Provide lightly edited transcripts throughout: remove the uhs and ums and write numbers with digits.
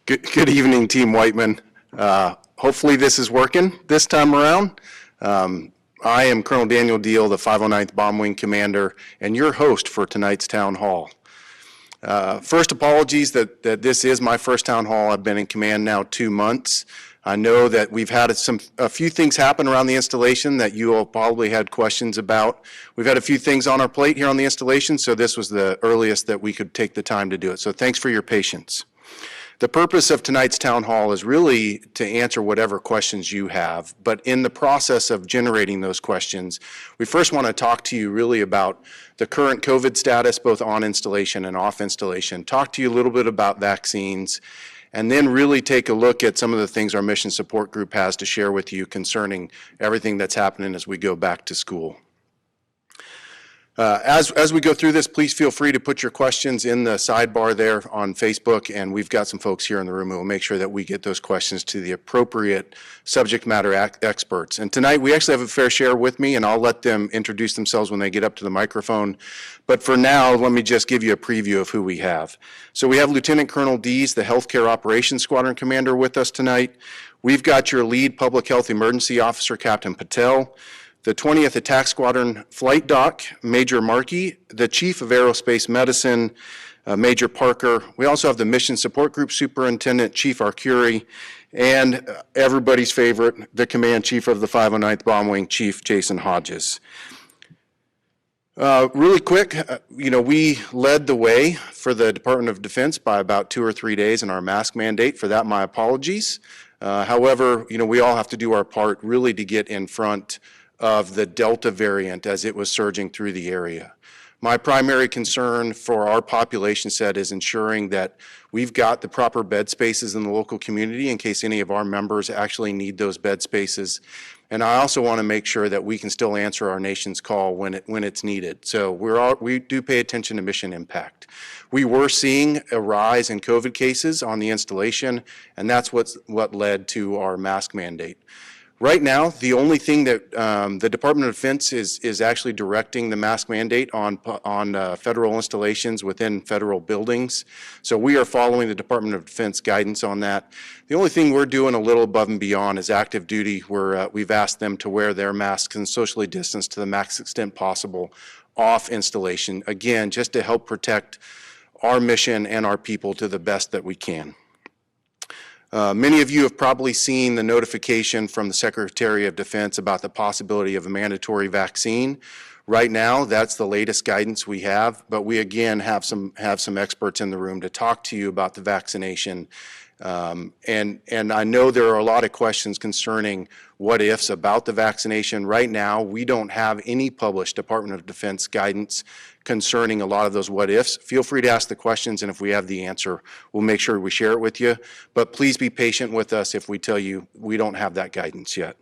Good evening, Team Whiteman. Hopefully this is working this time around. I am Colonel Daniel Deal, the 509th Bomb Wing Commander, and your host for tonight's town hall. First, apologies that this is my first town hall. I've been in command now 2 months. I know that we've had a few things happen around the installation that you all probably had questions about. We've had a few things on our plate here on the installation, so this was the earliest that we could take the time to do it. So thanks for your patience. The purpose of tonight's town hall is really to answer whatever questions you have, but in the process of generating those questions, we first want to talk to you really about the current COVID status, both on installation and off installation, talk to you a little bit about vaccines, and then really take a look at some of the things our mission support group has to share with you concerning everything that's happening as we go back to school. As we go through this, please feel free to put your questions in the sidebar there on Facebook, and we've got some folks here in the room who will make sure that we get those questions to the appropriate subject matter experts. And tonight we actually have a fair share with me, and I'll let them introduce themselves when they get up to the microphone. But for now, let me just give you a preview of who we have. So we have Lieutenant Colonel Dees, the Healthcare Operations Squadron Commander, with us tonight. We've got your lead Public Health Emergency Officer, Captain Patel, the 20th Attack Squadron Flight Doc, Major Markey, the Chief of Aerospace Medicine, Major Parker. We also have the Mission Support Group Superintendent, Chief Arcuri, and everybody's favorite, the Command Chief of the 509th Bomb Wing, Chief Jason Hodges. Really quick, we led the way for the Department of Defense by about 2 or 3 days in our mask mandate. For that, my apologies. However, we all have to do our part really to get in front of the Delta variant as it was surging through the area. My primary concern for our population set is ensuring that we've got the proper bed spaces in the local community in case any of our members actually need those bed spaces. And I also want to make sure that we can still answer our nation's call when it's needed. So we do pay attention to mission impact. We were seeing a rise in COVID cases on the installation, and that's what led to our mask mandate. Right now, the only thing that the Department of Defense is actually directing the mask mandate on federal installations within federal buildings. So we are following the Department of Defense guidance on that. The only thing we're doing a little above and beyond is active duty, where we've asked them to wear their masks and socially distance to the max extent possible off installation. Again, just to help protect our mission and our people to the best that we can. Many of you have probably seen the notification from the Secretary of Defense about the possibility of a mandatory vaccine. Right now, that's the latest guidance we have, but we again have some experts in the room to talk to you about the vaccination. And I know there are a lot of questions concerning what ifs about the vaccination. Right now, we don't have any published Department of Defense guidance concerning a lot of those what ifs. Feel free to ask the questions, and if we have the answer, we'll make sure we share it with you. But please be patient with us if we tell you we don't have that guidance yet.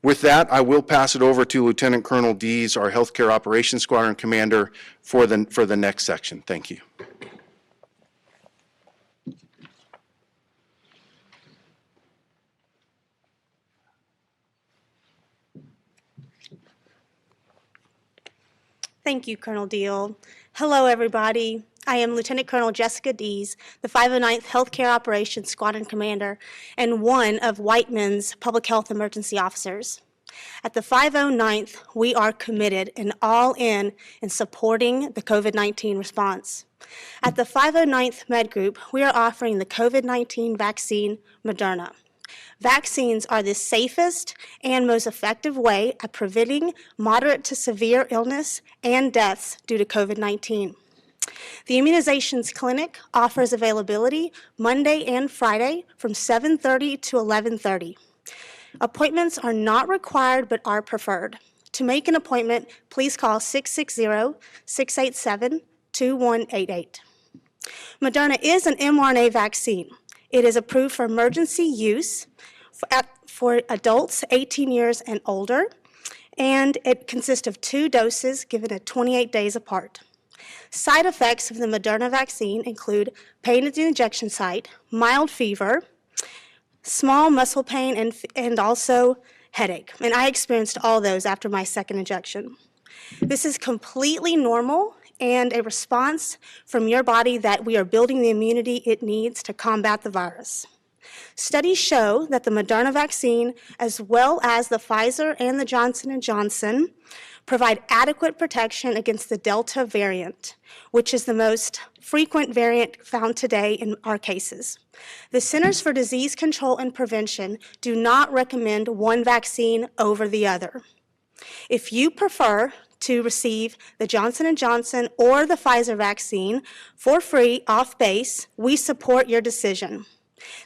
With that, I will pass it over to Lieutenant Colonel Dees, our Healthcare Operations Squadron Commander, for the next section. Thank you. Thank you, Colonel Deal. Hello, everybody. I am Lieutenant Colonel Jessica Dees, the 509th Healthcare Operations Squadron Commander and one of Whiteman's Public Health Emergency Officers. At the 509th, we are committed and all in supporting the COVID-19 response. At the 509th Med Group, we are offering the COVID-19 vaccine, Moderna. Vaccines are the safest and most effective way at preventing moderate to severe illness and deaths due to COVID-19. The Immunizations Clinic offers availability Monday and Friday from 7:30 to 11:30. Appointments are not required but are preferred. To make an appointment, please call 660-687-2188. Moderna is an mRNA vaccine. It is approved for emergency use for adults 18 years and older, and it consists of 2 doses given at 28 days apart. Side effects of the Moderna vaccine include pain at the injection site, mild fever, small muscle pain, and also headache. And I experienced all those after my second injection. This is completely normal and a response from your body that we are building the immunity it needs to combat the virus. Studies show that the Moderna vaccine, as well as the Pfizer and the Johnson & Johnson, provide adequate protection against the Delta variant, which is the most frequent variant found today in our cases. The Centers for Disease Control and Prevention do not recommend one vaccine over the other. If you prefer to receive the Johnson & Johnson or the Pfizer vaccine for free off base, we support your decision.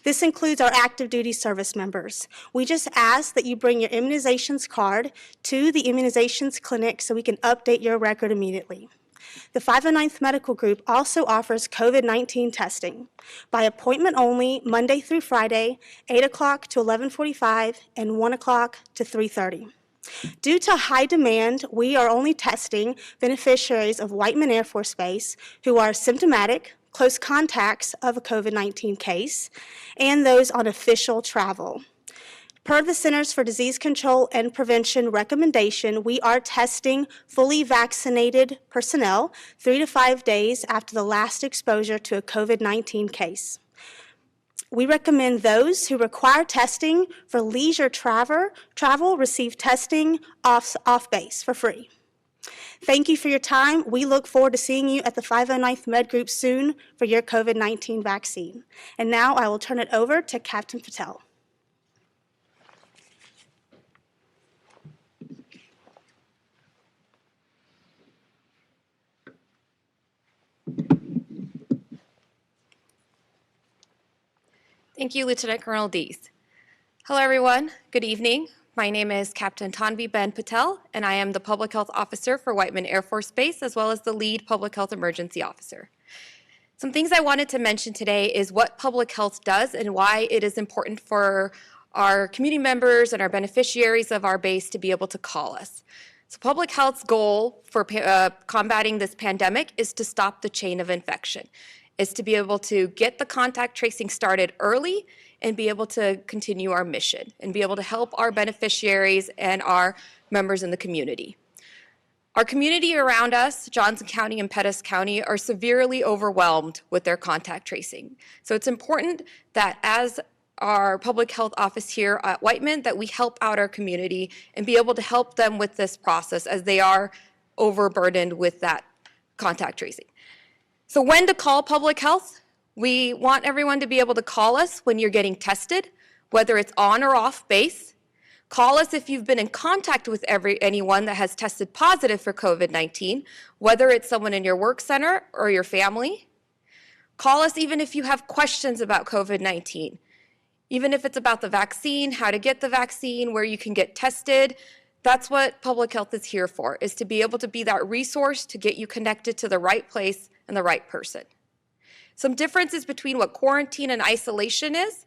This includes our active duty service members. We just ask that you bring your immunizations card to the immunizations clinic so we can update your record immediately. The 509th Medical Group also offers COVID-19 testing by appointment only, Monday through Friday, 8 o'clock to 11:45 and 1 o'clock to 3:30. Due to high demand, we are only testing beneficiaries of Whiteman Air Force Base who are symptomatic, close contacts of a COVID-19 case, and those on official travel. Per the Centers for Disease Control and Prevention recommendation, we are testing fully vaccinated personnel 3 to 5 days after the last exposure to a COVID-19 case. We recommend those who require testing for leisure travel receive testing off base for free. Thank you for your time. We look forward to seeing you at the 509th Med Group soon for your COVID-19 vaccine. And now I will turn it over to Captain Patel. Thank you, Lieutenant Colonel Dees. Hello, everyone. Good evening. My name is Captain Tanvi Ben Patel, and I am the Public Health Officer for Whiteman Air Force Base, as well as the Lead Public Health Emergency Officer. Some things I wanted to mention today is what public health does and why it is important for our community members and our beneficiaries of our base to be able to call us. So public health's goal for combating this pandemic is to stop the chain of infection, is to be able to get the contact tracing started early and be able to continue our mission and be able to help our beneficiaries and our members in the community. Our community around us, Johnson County and Pettis County, are severely overwhelmed with their contact tracing. So it's important that as our public health office here at Whiteman, that we help out our community and be able to help them with this process as they are overburdened with that contact tracing. So when to call public health? We want everyone to be able to call us when you're getting tested, whether it's on or off base. Call us if you've been in contact with anyone that has tested positive for COVID-19, whether it's someone in your work center or your family. Call us even if you have questions about COVID-19, even if it's about the vaccine, how to get the vaccine, where you can get tested. That's what public health is here for, is to be able to be that resource to get you connected to the right place and the right person. Some differences between what quarantine and isolation is.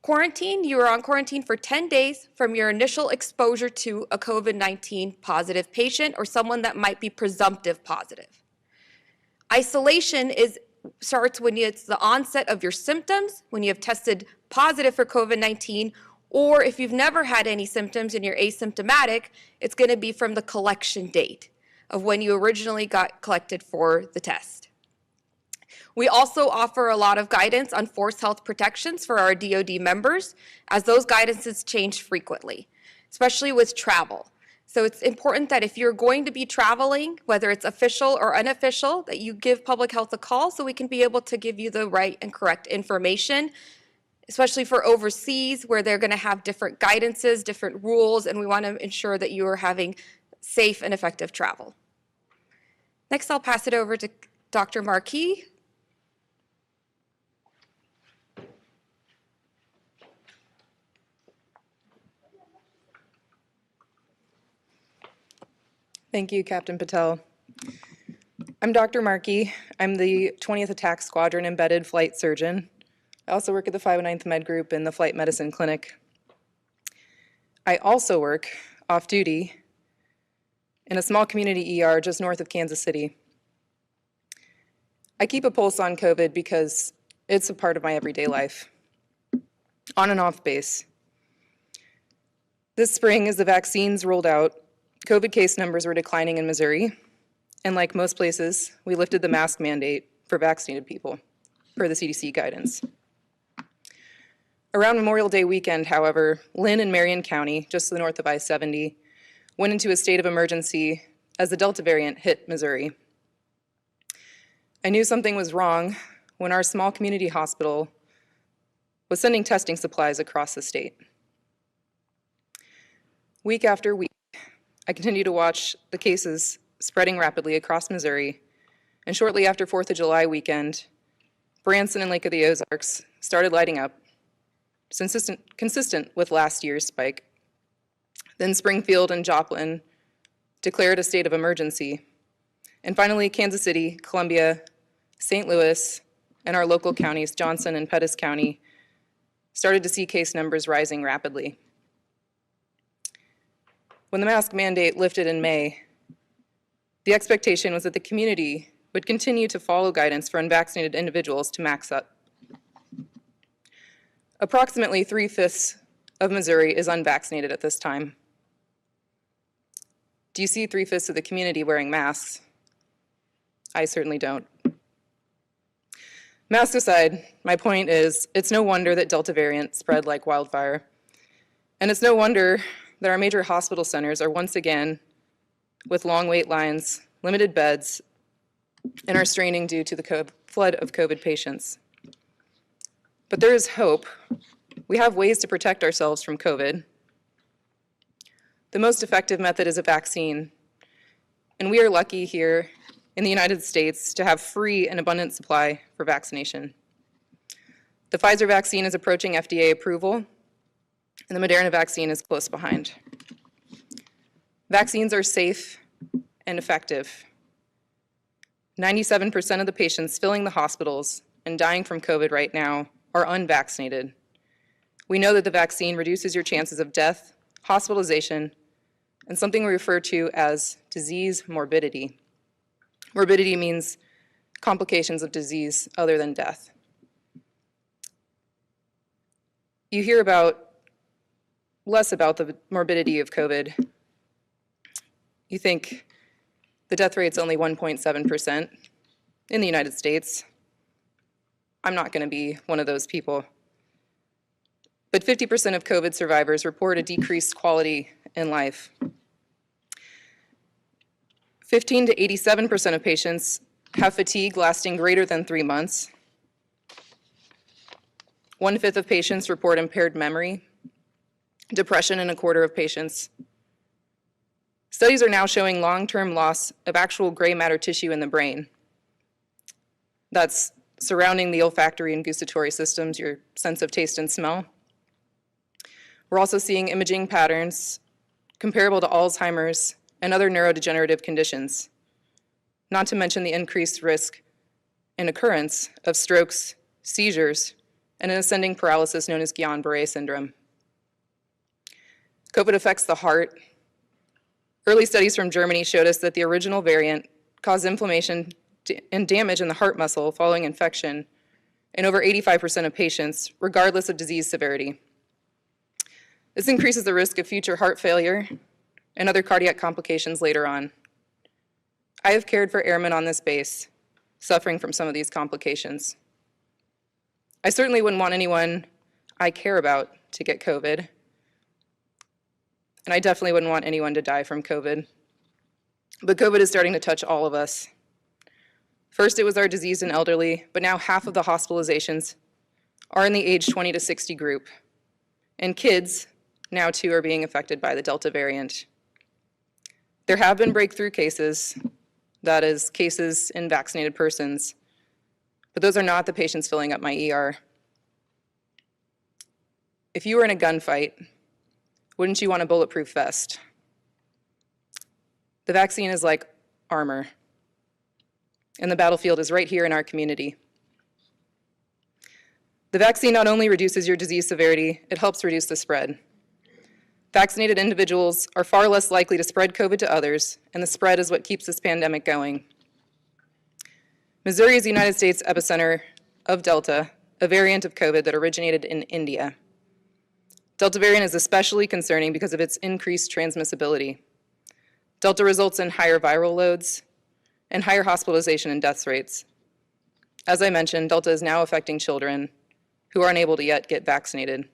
Quarantine, you are on quarantine for 10 days from your initial exposure to a COVID-19 positive patient or someone that might be presumptive positive. Isolation starts when it's the onset of your symptoms, when you have tested positive for COVID-19, or if you've never had any symptoms and you're asymptomatic, it's going to be from the collection date of when you originally got collected for the test. We also offer a lot of guidance on forced health protections for our DoD members, as those guidances change frequently, especially with travel. So it's important that if you're going to be traveling, whether it's official or unofficial, that you give public health a call so we can be able to give you the right and correct information, especially for overseas where they're going to have different guidances, different rules, and we want to ensure that you are having safe and effective travel. Next, I'll pass it over to Dr. Markey. Thank you, Captain Patel. I'm Dr. Markey. I'm the 20th Attack Squadron Embedded Flight Surgeon. I also work at the 509th Med Group in the Flight Medicine Clinic. I also work off-duty in a small community ER just north of Kansas City. I keep a pulse on COVID because it's a part of my everyday life, on and off base. This spring, as the vaccines rolled out, COVID case numbers were declining in Missouri, And like most places, we lifted the mask mandate for vaccinated people, per the CDC guidance. Around Memorial Day weekend, however, Lynn and Marion County, just to the north of I-70, went into a state of emergency as the Delta variant hit Missouri. I knew something was wrong when our small community hospital was sending testing supplies across the state. Week after week, I continued to watch the cases spreading rapidly across Missouri, and shortly after 4th of July weekend, Branson and Lake of the Ozarks started lighting up, consistent with last year's spike. Then Springfield and Joplin declared a state of emergency. And finally, Kansas City, Columbia, St. Louis, and our local counties, Johnson and Pettis County, started to see case numbers rising rapidly. When the mask mandate lifted in May, the expectation was that the community would continue to follow guidance for unvaccinated individuals to max up. Approximately 3/5 of Missouri is unvaccinated at this time. Do you see 3/5 of the community wearing masks? I certainly don't. Masks aside, my point is, it's no wonder that Delta variant spread like wildfire. And it's no wonder that our major hospital centers are once again with long wait lines, limited beds, and are straining due to the flood of COVID patients. But there is hope. We have ways to protect ourselves from COVID. The most effective method is a vaccine, and we are lucky here in the United States to have free and abundant supply for vaccination. The Pfizer vaccine is approaching FDA approval, and the Moderna vaccine is close behind. Vaccines are safe and effective. 97% of the patients filling the hospitals and dying from COVID right now are unvaccinated. We know that the vaccine reduces your chances of death, hospitalization, and something we refer to as disease morbidity. Morbidity means complications of disease other than death. You hear less about the morbidity of COVID. You think the death rate's only 1.7% in the United States. I'm not going to be one of those people. But 50% of COVID survivors report a decreased quality in life. 15 to 87% of patients have fatigue lasting greater than 3 months. 1/5 of patients report impaired memory, depression in 1/4 of patients. Studies are now showing long-term loss of actual gray matter tissue in the brain. That's surrounding the olfactory and gustatory systems, your sense of taste and smell. We're also seeing imaging patterns comparable to Alzheimer's and other neurodegenerative conditions, not to mention the increased risk and occurrence of strokes, seizures, and an ascending paralysis known as Guillain-Barré syndrome. COVID affects the heart. Early studies from Germany showed us that the original variant caused inflammation and damage in the heart muscle following infection in over 85% of patients, regardless of disease severity. This increases the risk of future heart failure and other cardiac complications later on. I have cared for airmen on this base suffering from some of these complications. I certainly wouldn't want anyone I care about to get COVID, and I definitely wouldn't want anyone to die from COVID. But COVID is starting to touch all of us. First, it was our diseased and elderly, but now half of the hospitalizations are in the age 20 to 60 group. And kids now too are being affected by the Delta variant. There have been breakthrough cases, that is, cases in vaccinated persons, but those are not the patients filling up my ER. If you were in a gunfight, wouldn't you want a bulletproof vest? The vaccine is like armor, and the battlefield is right here in our community. The vaccine not only reduces your disease severity, it helps reduce the spread. Vaccinated individuals are far less likely to spread COVID to others, and the spread is what keeps this pandemic going. Missouri is the United States epicenter of Delta, a variant of COVID that originated in India. Delta variant is especially concerning because of its increased transmissibility. Delta results in higher viral loads, and higher hospitalization and death rates. As I mentioned, Delta is now affecting children who are unable to yet get vaccinated.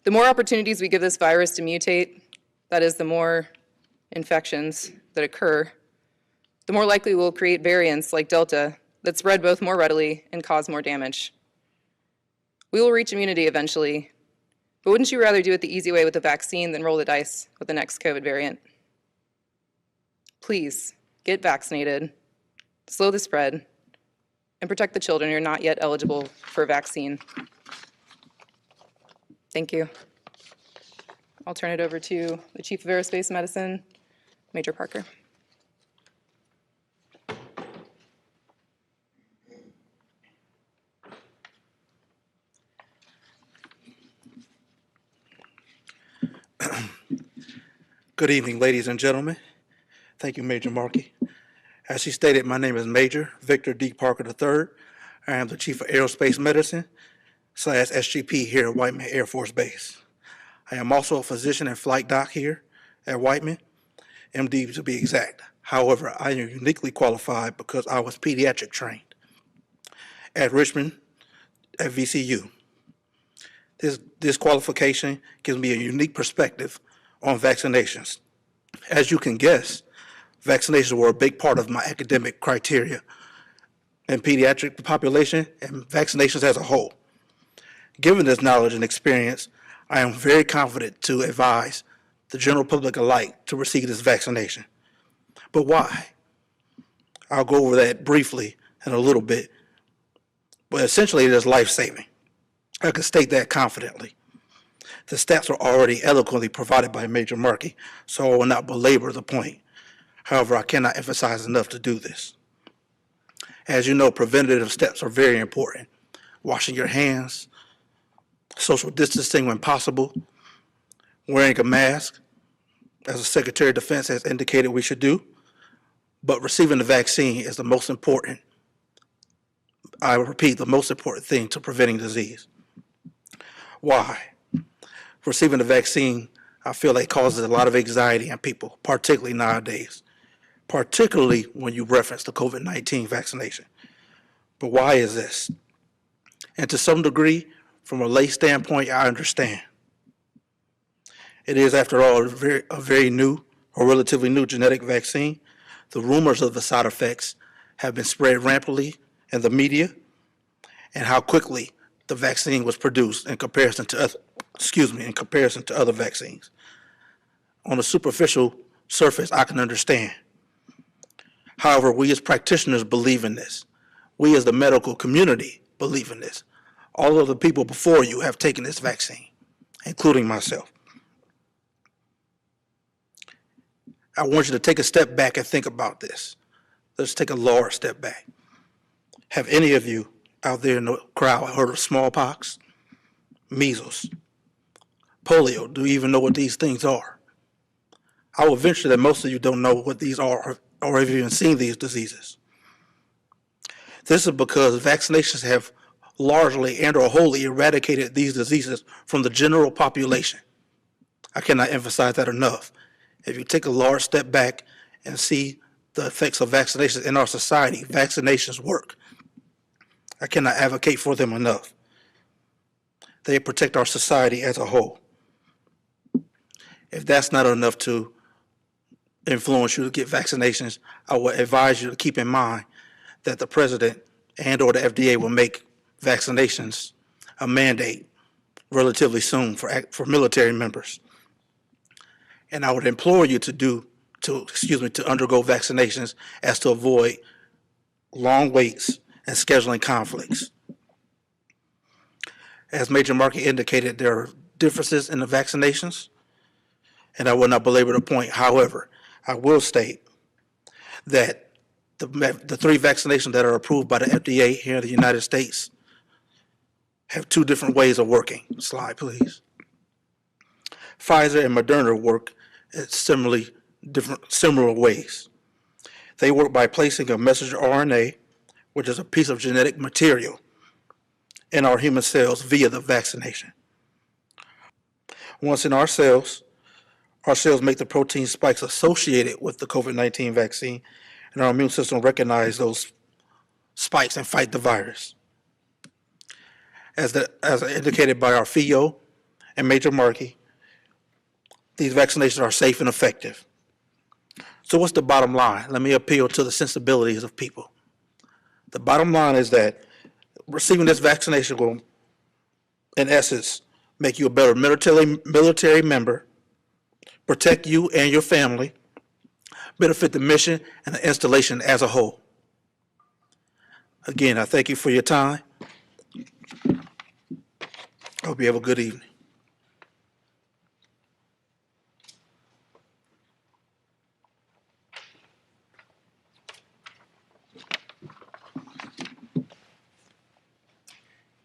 The more opportunities we give this virus to mutate, that is, the more infections that occur, the more likely we'll create variants like Delta that spread both more readily and cause more damage. We will reach immunity eventually, but wouldn't you rather do it the easy way with a vaccine than roll the dice with the next COVID variant? Please get vaccinated, slow the spread, and protect the children who are not yet eligible for a vaccine. Thank you. I'll turn it over to the Chief of Aerospace Medicine, Major Parker. Good evening, ladies and gentlemen. Thank you, Major Markey. As she stated, my name is Major Victor D. Parker III. I am the Chief of Aerospace Medicine / SGP here at Whiteman Air Force Base. I am also a physician and flight doc here at Whiteman, MD to be exact. However, I am uniquely qualified because I was pediatric trained at Richmond at VCU. This qualification gives me a unique perspective on vaccinations. As you can guess, vaccinations were a big part of my academic criteria in pediatric population and vaccinations as a whole. Given this knowledge and experience, I am very confident to advise the general public alike to receive this vaccination. But why? I'll go over that briefly in a little bit, but essentially it is life-saving. I can state that confidently. The stats are already eloquently provided by Major Markey, so I will not belabor the point. However, I cannot emphasize enough to do this. As you know, preventative steps are very important. Washing your hands, social distancing when possible, wearing a mask, as the Secretary of Defense has indicated we should do, but receiving the vaccine is the most important, I repeat, the most important thing to preventing disease. Why? Receiving the vaccine, I feel like causes a lot of anxiety in people, particularly nowadays, particularly when you reference the COVID-19 vaccination. But why is this? And to some degree, from a lay standpoint, I understand. It is, after all, a very new or relatively new genetic vaccine. The rumors of the side effects have been spread rampantly in the media, and how quickly the vaccine was produced in comparison to other vaccines. On a superficial surface, I can understand. However, we as practitioners believe in this. We as the medical community believe in this. All of the people before you have taken this vaccine, including myself. I want you to take a step back and think about this. Let's take a large step back. Have any of you out there in the crowd heard of smallpox, measles, polio? Do you even know what these things are? I will venture that most of you don't know what these are or have even seen these diseases. This is because vaccinations have largely and or wholly eradicated these diseases from the general population. I cannot emphasize that enough. If you take a large step back and see the effects of vaccinations in our society, vaccinations work. I cannot advocate for them enough. They protect our society as a whole. If that's not enough to influence you to get vaccinations, I would advise you to keep in mind that the president and or the FDA will make vaccinations a mandate relatively soon for military members. And I would implore you to undergo vaccinations as to avoid long waits and scheduling conflicts. As Major Markey indicated, there are differences in the vaccinations, and I will not belabor the point. However, I will state that the 3 vaccinations that are approved by the FDA here in the United States have 2 different ways of working. Slide, please. Pfizer and Moderna work in similar ways. They work by placing a messenger RNA, which is a piece of genetic material, in our human cells via the vaccination. Once in our cells make the protein spikes associated with the COVID-19 vaccine, and our immune system will recognize those spikes and fight the virus. As indicated by our FIO and Major Markey, these vaccinations are safe and effective. So what's the bottom line? Let me appeal to the sensibilities of people. The bottom line is that receiving this vaccination will, in essence, make you a better military member, protect you and your family, benefit the mission and the installation as a whole. Again, I thank you for your time. I hope you have a good evening.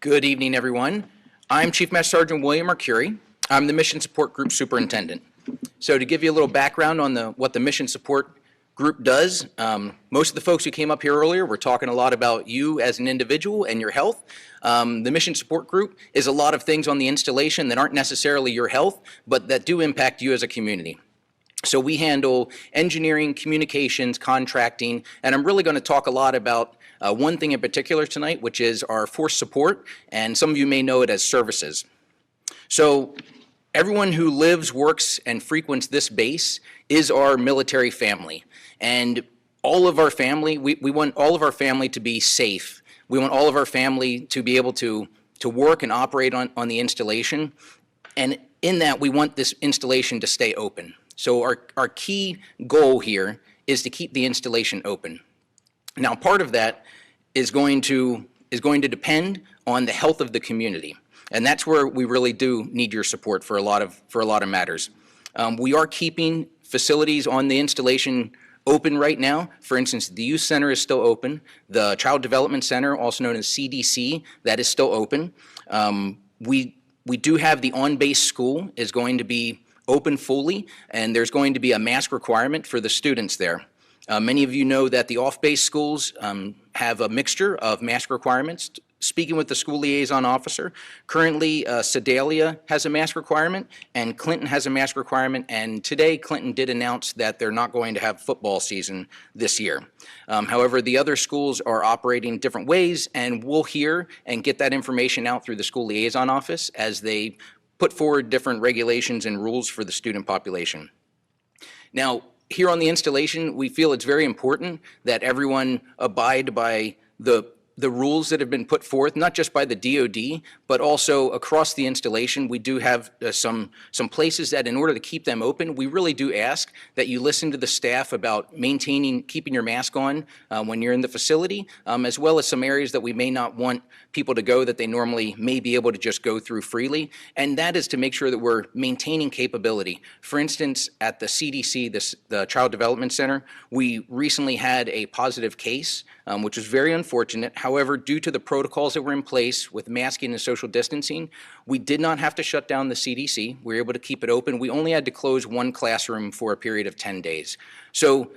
Good evening, everyone. I'm Chief Master Sergeant William Mercury. I'm the Mission Support Group Superintendent. So to give you a little background on what the Mission Support Group does, most of the folks who came up here earlier were talking a lot about you as an individual and your health. The Mission Support Group is a lot of things on the installation that aren't necessarily your health, but that do impact you as a community. So we handle engineering, communications, contracting, and I'm really going to talk a lot about one thing in particular tonight, which is our force support, and some of you may know it as services. So everyone who lives, works, and frequents this base is our military family. And all of our family, we want all of our family to be safe. We want all of our family to be able to work and operate on the installation. And in that, we want this installation to stay open. So our key goal here is to keep the installation open. Now, part of that is going to depend on the health of the community, and that's where we really do need your support for a lot of matters. We are keeping facilities on the installation open right now. For instance, the Youth Center is still open. The Child Development Center, also known as CDC, that is still open. We do have the on-base school is going to be open fully, and there's going to be a mask requirement for the students there. Many of you know that the off-base schools have a mixture of mask requirements. Speaking with the school liaison officer, currently Sedalia has a mask requirement and Clinton has a mask requirement, and today Clinton did announce that they're not going to have football season this year. However, the other schools are operating different ways, and we'll hear and get that information out through the school liaison office as they put forward different regulations and rules for the student population. Now, here on the installation, we feel it's very important that everyone abide by the rules that have been put forth, not just by the DoD, but also across the installation. We do have some places that in order to keep them open, we really do ask that you listen to the staff about keeping your mask on when you're in the facility, as well as some areas that we may not want people to go that they normally may be able to just go through freely. And that is to make sure that we're maintaining capability. For instance, at the CDC, the Child Development Center, we recently had a positive case, which was very unfortunate. However, due to the protocols that were in place with masking and social distancing, we did not have to shut down the CDC. We were able to keep it open. We only had to close one classroom for a period of 10 days. So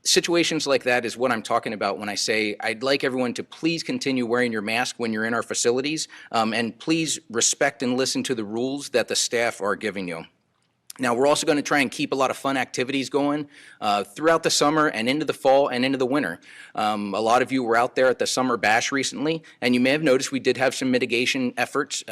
situations like that is what I'm talking about when I say I'd like everyone to please continue wearing your mask when you're in our facilities, and please respect and listen to the rules that the staff are giving you. Now, we're also going to try and keep a lot of fun activities going throughout the summer and into the fall and into the winter. A lot of you were out there at the Summer Bash recently, and you may have noticed we did have some mitigation efforts.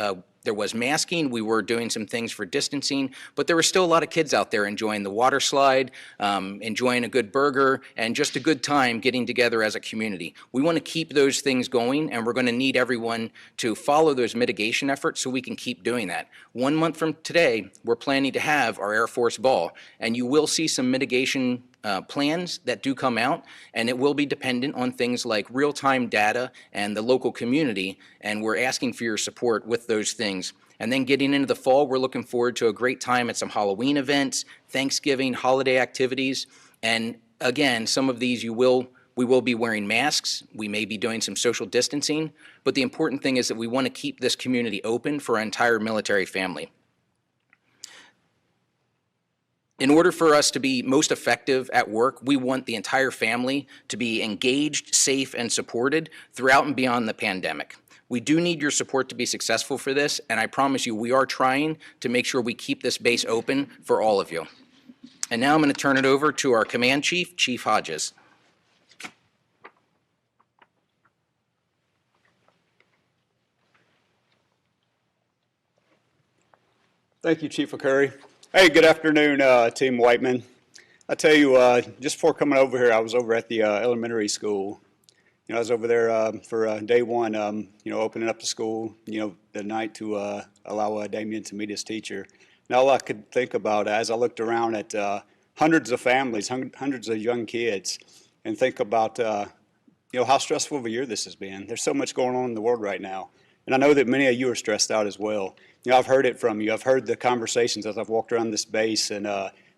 There was masking, we were doing some things for distancing, but there were still a lot of kids out there enjoying the water slide, enjoying a good burger, and just a good time getting together as a community. We want to keep those things going, and we're going to need everyone to follow those mitigation efforts so we can keep doing that. 1 month from today, we're planning to have our Air Force Ball, and you will see some mitigation plans that do come out, and it will be dependent on things like real-time data and the local community, and we're asking for your support with those things. And then getting into the fall, we're looking forward to a great time at some Halloween events, Thanksgiving, holiday activities, and again, some of these we will be wearing masks, we may be doing some social distancing, but the important thing is that we want to keep this community open for our entire military family. In order for us to be most effective at work, we want the entire family to be engaged, safe, and supported throughout and beyond the pandemic. We do need your support to be successful for this, and I promise you we are trying to make sure we keep this base open for all of you. And now I'm going to turn it over to our Command Chief, Chief Hodges. Thank you, Chief Curry. Hey, good afternoon, Team Whiteman. I tell you, just before coming over here, I was over at the elementary school. I was over there for day one, opening up the school, the night to allow Damien to meet his teacher. And all I could think about as I looked around at hundreds of families, hundreds of young kids, and think about, how stressful of a year this has been. There's so much going on in the world right now. And I know that many of you are stressed out as well. I've heard it from you. I've heard the conversations as I've walked around this base and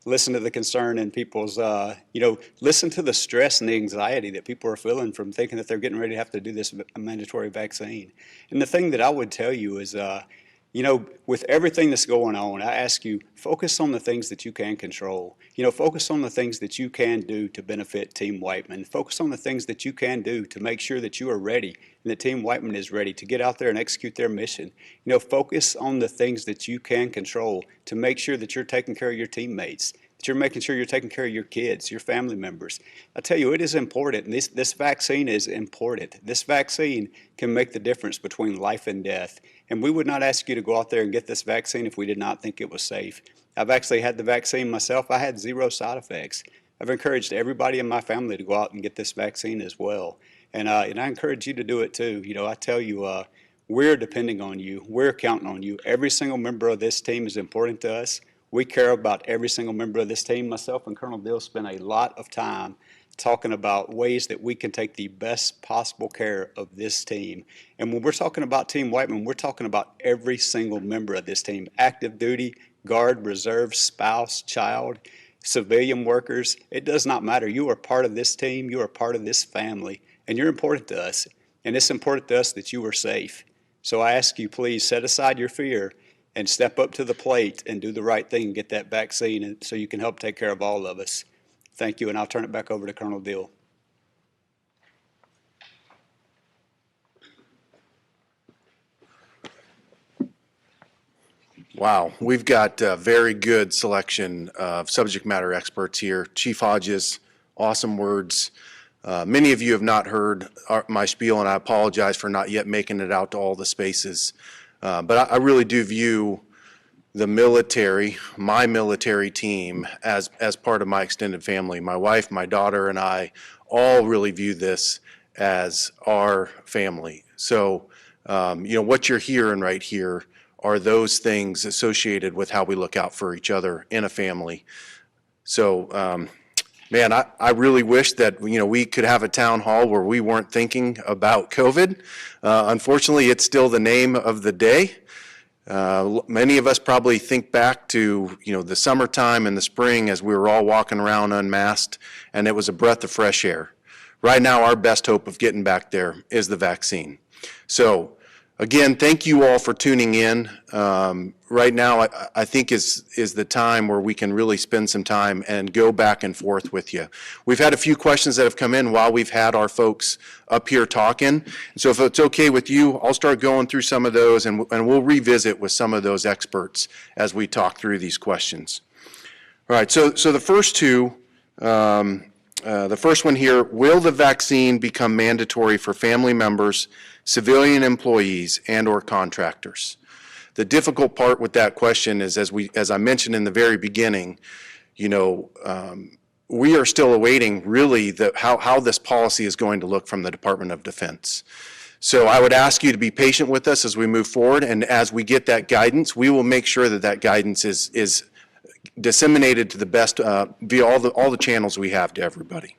listened to the concern in people's, listen to the stress and the anxiety that people are feeling from thinking that they're getting ready to have to do this mandatory vaccine. And the thing that I would tell you is, with everything that's going on, I ask you, focus on the things that you can control. Focus on the things that you can do to benefit Team Whiteman. Focus on the things that you can do to make sure that you are ready and that Team Whiteman is ready to get out there and execute their mission. Focus on the things that you can control to make sure that you're taking care of your teammates, that you're making sure you're taking care of your kids, your family members. I tell you, it is important. This vaccine is important. This vaccine can make the difference between life and death. And we would not ask you to go out there and get this vaccine if we did not think it was safe. I've actually had the vaccine myself. I had 0 side effects. I've encouraged everybody in my family to go out and get this vaccine as well. And I encourage you to do it too. I tell you, we're depending on you. We're counting on you. Every single member of this team is important to us. We care about every single member of this team. Myself and Colonel Dill spent a lot of time talking about ways that we can take the best possible care of this team. And when we're talking about Team Whiteman, we're talking about every single member of this team, active duty, guard, reserve, spouse, child, civilian workers. It does not matter. You are part of this team. You are part of this family, and you're important to us. And it's important to us that you are safe. So I ask you, please set aside your fear and step up to the plate and do the right thing and get that vaccine so you can help take care of all of us. Thank you, and I'll turn it back over to Colonel Dill. Wow, we've got a very good selection of subject matter experts here. Chief Hodges, awesome words. Many of you have not heard my spiel, and I apologize for not yet making it out to all the spaces. But I really do view the military, my military team, as part of my extended family. My wife, my daughter, and I all really view this as our family. So, what you're hearing right here are those things associated with how we look out for each other in a family. So, man, I really wish that, we could have a town hall where we weren't thinking about COVID. Unfortunately, it's still the name of the day. Many of us probably think back to, the summertime and the spring as we were all walking around unmasked, and it was a breath of fresh air. Right now, our best hope of getting back there is the vaccine. So, again, thank you all for tuning in. Right now, I think is the time where we can really spend some time and go back and forth with you. We've had a few questions that have come in while we've had our folks up here talking. So if it's okay with you, I'll start going through some of those, and we'll revisit with some of those experts as we talk through these questions. All right, so the first two, the first one here, will the vaccine become mandatory for family members, civilian employees, and/or contractors? The difficult part with that question is, as I mentioned in the very beginning, we are still awaiting really how this policy is going to look from the Department of Defense. So I would ask you to be patient with us as we move forward, and as we get that guidance, we will make sure that guidance is disseminated to the best via all the channels we have to everybody.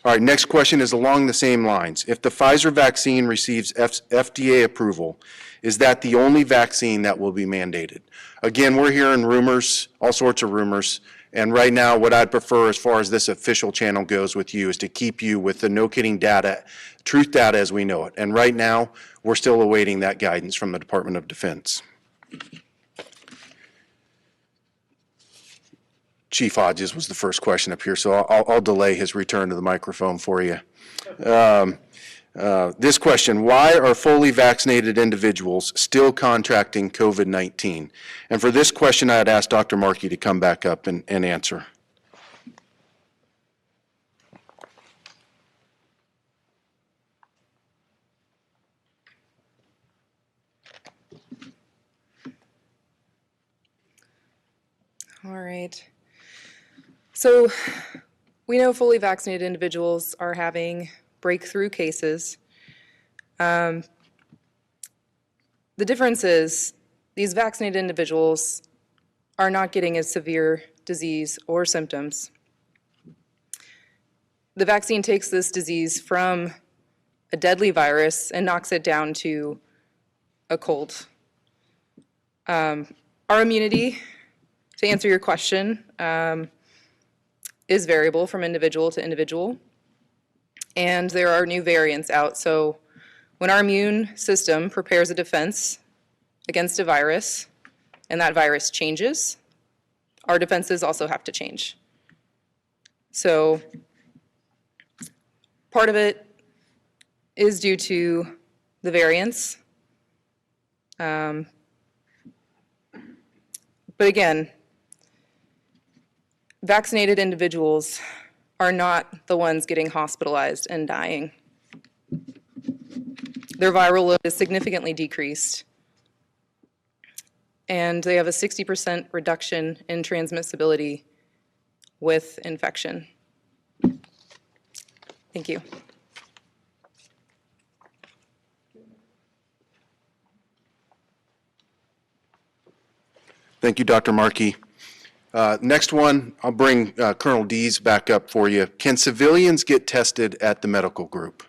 All right, next question is along the same lines. If the Pfizer vaccine receives FDA approval, is that the only vaccine that will be mandated? Again, we're hearing rumors, all sorts of rumors, and right now what I'd prefer as far as this official channel goes with you is to keep you with the no kidding data, truth data as we know it. And right now, we're still awaiting that guidance from the Department of Defense. Chief Hodges was the first question up here, so I'll delay his return to the microphone for you. This question, why are fully vaccinated individuals still contracting COVID-19? And for this question, I'd ask Dr. Markey to come back up and answer. All right. So we know fully vaccinated individuals are having breakthrough cases. The difference is these vaccinated individuals are not getting a severe disease or symptoms. The vaccine takes this disease from a deadly virus and knocks it down to a cold. Our immunity, to answer your question, is variable from individual to individual. And there are new variants out. So when our immune system prepares a defense against a virus and that virus changes, our defenses also have to change. So part of it is due to the variants. But again, vaccinated individuals are not the ones getting hospitalized and dying. Their viral load is significantly decreased, and they have a 60% reduction in transmissibility with infection. Thank you. Thank you, Dr. Markey. Next one, I'll bring Colonel Dees back up for you. Can civilians get tested at the medical group?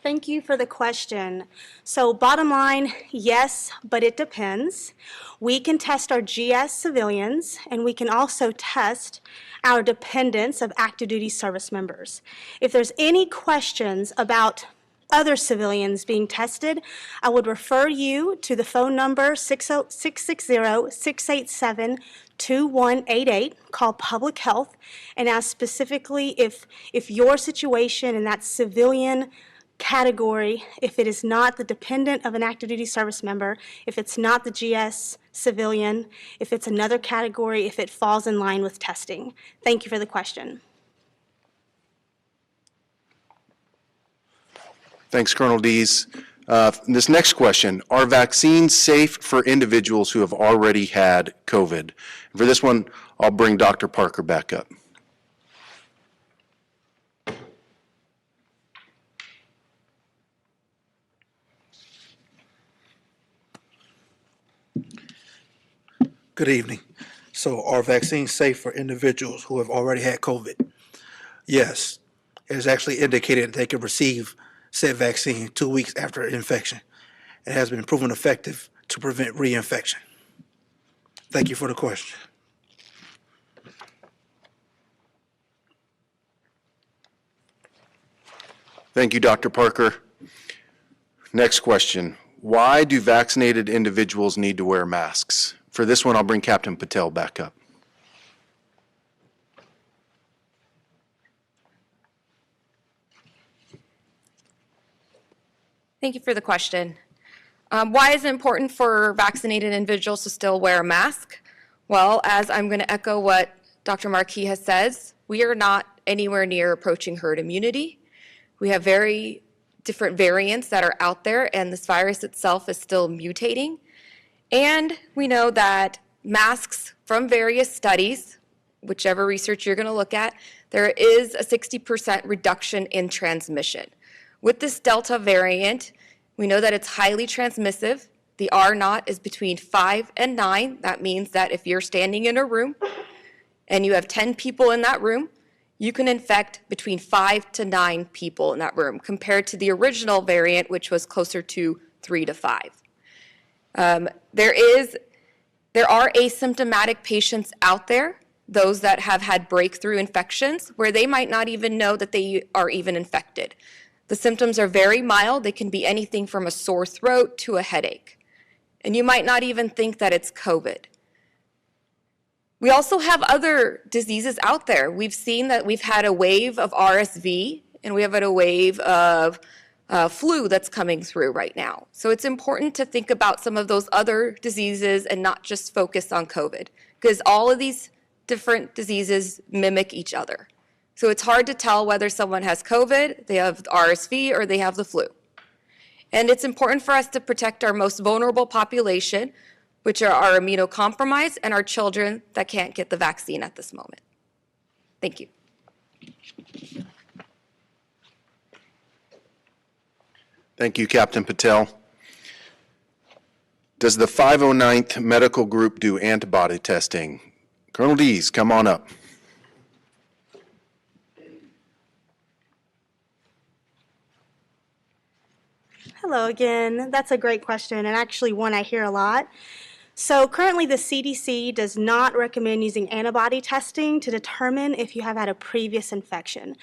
Thank you for the question. So bottom line, yes, but it depends. We can test our GS civilians, and we can also test our dependents of active duty service members. If there's any questions about other civilians being tested, I would refer you to the phone number 660-687-2188, call Public Health, and ask specifically if your situation in that civilian category, if it is not the dependent of an active duty service member, if it's not the GS civilian, if it's another category, if it falls in line with testing. Thank you for the question. Thanks, Colonel Dees. This next question, are vaccines safe for individuals who have already had COVID? For this one, I'll bring Dr. Parker back up. Good evening. So are vaccines safe for individuals who have already had COVID? Yes. It is actually indicated that they can receive said vaccine 2 weeks after infection. It has been proven effective to prevent reinfection. Thank you for the question. Thank you, Dr. Parker. Next question. Why do vaccinated individuals need to wear masks? For this one, I'll bring Captain Patel back up. Thank you for the question. Why is it important for vaccinated individuals to still wear a mask? Well, as I'm going to echo what Dr. Markey has said, we are not anywhere near approaching herd immunity. We have very different variants that are out there, and this virus itself is still mutating. And we know that masks from various studies, whichever research you're going to look at, there is a 60% reduction in transmission. With this Delta variant, we know that it's highly transmissive. The R naught is between 5 and 9. That means that if you're standing in a room and you have 10 people in that room, you can infect between 5 to 9 people in that room, compared to the original variant, which was closer to 3 to 5. There are asymptomatic patients out there, those that have had breakthrough infections, where they might not even know that they are even infected. The symptoms are very mild. They can be anything from a sore throat to a headache. And you might not even think that it's COVID. We also have other diseases out there. We've seen that we've had a wave of RSV, and we have had a wave of flu that's coming through right now. So it's important to think about some of those other diseases and not just focus on COVID, because all of these different diseases mimic each other. So it's hard to tell whether someone has COVID, they have RSV, or they have the flu. And it's important for us to protect our most vulnerable population, which are our immunocompromised and our children that can't get the vaccine at this moment. Thank you. Thank you, Captain Patel. Does the 509th Medical Group do antibody testing? Colonel Dees, come on up. Hello again. That's a great question, and actually one I hear a lot. So currently the CDC does not recommend using antibody testing to determine if you have had a previous infection.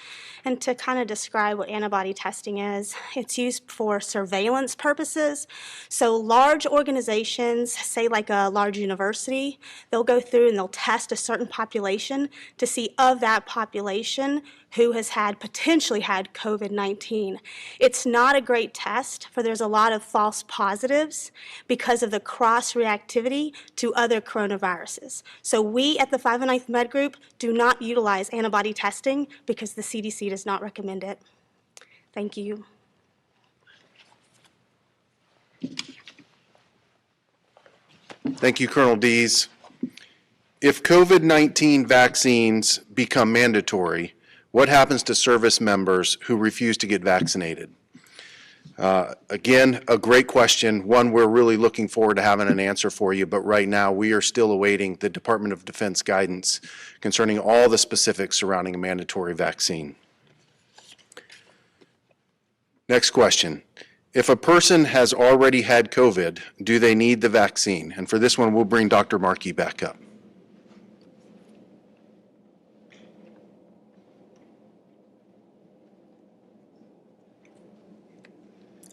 And to kind of describe what antibody testing is, it's used for surveillance purposes. So large organizations, say like a large university, they'll go through and they'll test a certain population to see of that population who has potentially had COVID-19. It's not a great test, for there's a lot of false positives because of the cross-reactivity to other coronaviruses. So we at the 509th Med Group do not utilize antibody testing because the CDC does not recommend it. Thank you. Thank you, Colonel Dees. If COVID-19 vaccines become mandatory, what happens to service members who refuse to get vaccinated? Again, a great question, one we're really looking forward to having an answer for you, but right now we are still awaiting the Department of Defense guidance concerning all the specifics surrounding a mandatory vaccine. Next question. If a person has already had COVID, do they need the vaccine? And for this one, we'll bring Dr. Markey back up.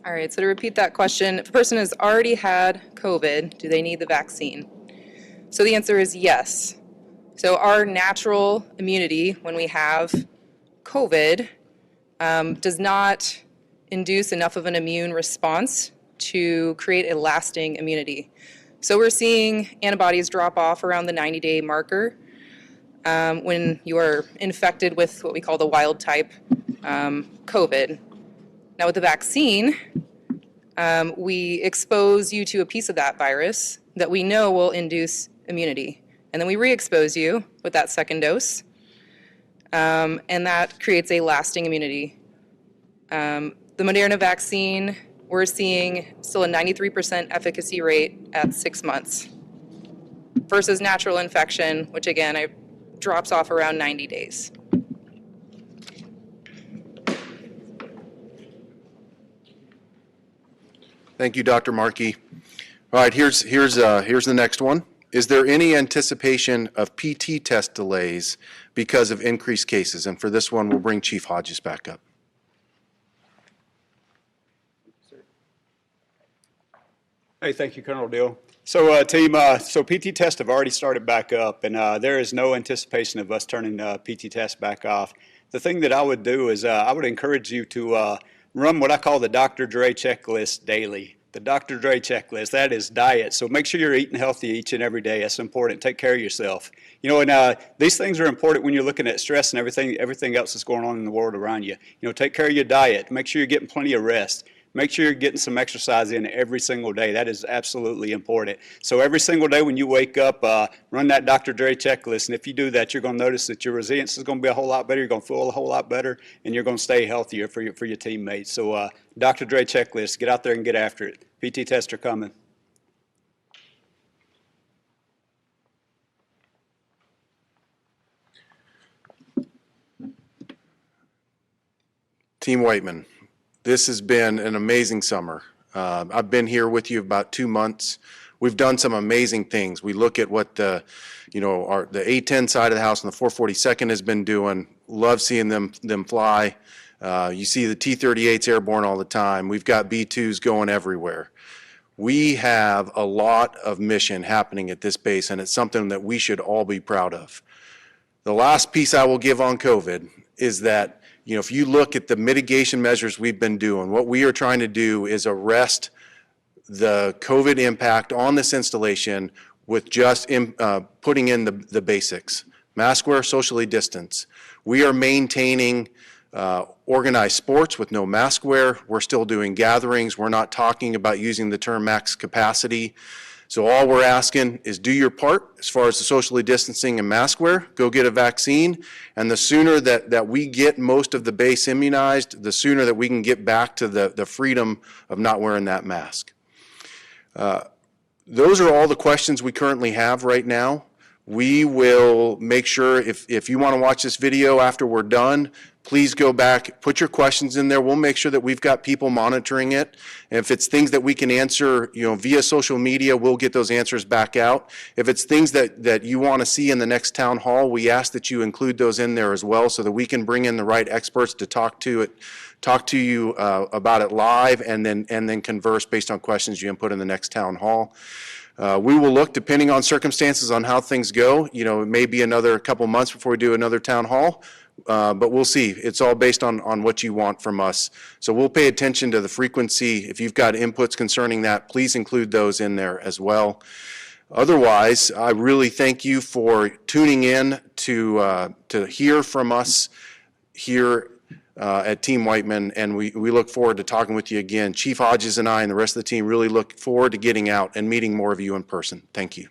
All right, so to repeat that question, if a person has already had COVID, do they need the vaccine? So the answer is yes. So our natural immunity when we have COVID does not induce enough of an immune response to create a lasting immunity. So we're seeing antibodies drop off around the 90-day marker when you are infected with what we call the wild type COVID. Now with the vaccine, we expose you to a piece of that virus that we know will induce immunity. And then we re-expose you with that second dose, and that creates a lasting immunity. The Moderna vaccine, we're seeing still a 93% efficacy rate at 6 months versus natural infection, which again, drops off around 90 days. Thank you, Dr. Markey. All right, here's the next one. Is there any anticipation of PT test delays because of increased cases? And for this one, we'll bring Chief Hodges back up. Hey, thank you, Colonel Deal. So, team, so PT tests have already started back up, and there is no anticipation of us turning PT tests back off. The thing that I would do is I would encourage you to run what I call the Dr. Dre checklist daily. The Dr. Dre checklist, that is diet. So make sure you're eating healthy each and every day. That's important. Take care of yourself. You know, and these things are important when you're looking at stress and everything else that's going on in the world around you. You know, take care of your diet. Make sure you're getting plenty of rest. Make sure you're getting some exercise in every single day. That is absolutely important. So every single day when you wake up, run that Dr. Dre checklist. And if you do that, you're going to notice that your resilience is going to be a whole lot better. You're going to feel a whole lot better, and you're going to stay healthier for your teammates. So Dr. Dre checklist, get out there and get after it. PT tests are coming. Team Whiteman, this has been an amazing summer. I've been here with you about 2 months. We've done some amazing things. We look at what the A-10 side of the house and the 442nd has been doing. Love seeing them fly. You see the T-38s airborne all the time. We've got B-2s going everywhere. We have a lot of mission happening at this base, and it's something that we should all be proud of. The last piece I will give on COVID is that, you know, if you look at the mitigation measures we've been doing, what we are trying to do is arrest the COVID impact on this installation with just putting in the basics. Mask wear, socially distance. We are maintaining organized sports with no mask wear. We're still doing gatherings. We're not talking about using the term max capacity. So all we're asking is do your part as far as the socially distancing and mask wear. Go get a vaccine. And the sooner that we get most of the base immunized, the sooner that we can get back to the freedom of not wearing that mask. Those are all the questions we currently have right now. We will make sure if you want to watch this video after we're done, please go back, put your questions in there. We'll make sure that we've got people monitoring it. And if it's things that we can answer, via social media, we'll get those answers back out. If it's things that you want to see in the next town hall, we ask that you include those in there as well so that we can bring in the right experts to talk to you about it live and then converse based on questions you input in the next town hall. We will look, depending on circumstances, on how things go. It may be another couple months before we do another town hall, but we'll see. It's all based on what you want from us. So we'll pay attention to the frequency. If you've got inputs concerning that, please include those in there as well. Otherwise, I really thank you for tuning in to hear from us here at Team Whiteman, and we look forward to talking with you again. Chief Hodges and I and the rest of the team really look forward to getting out and meeting more of you in person. Thank you.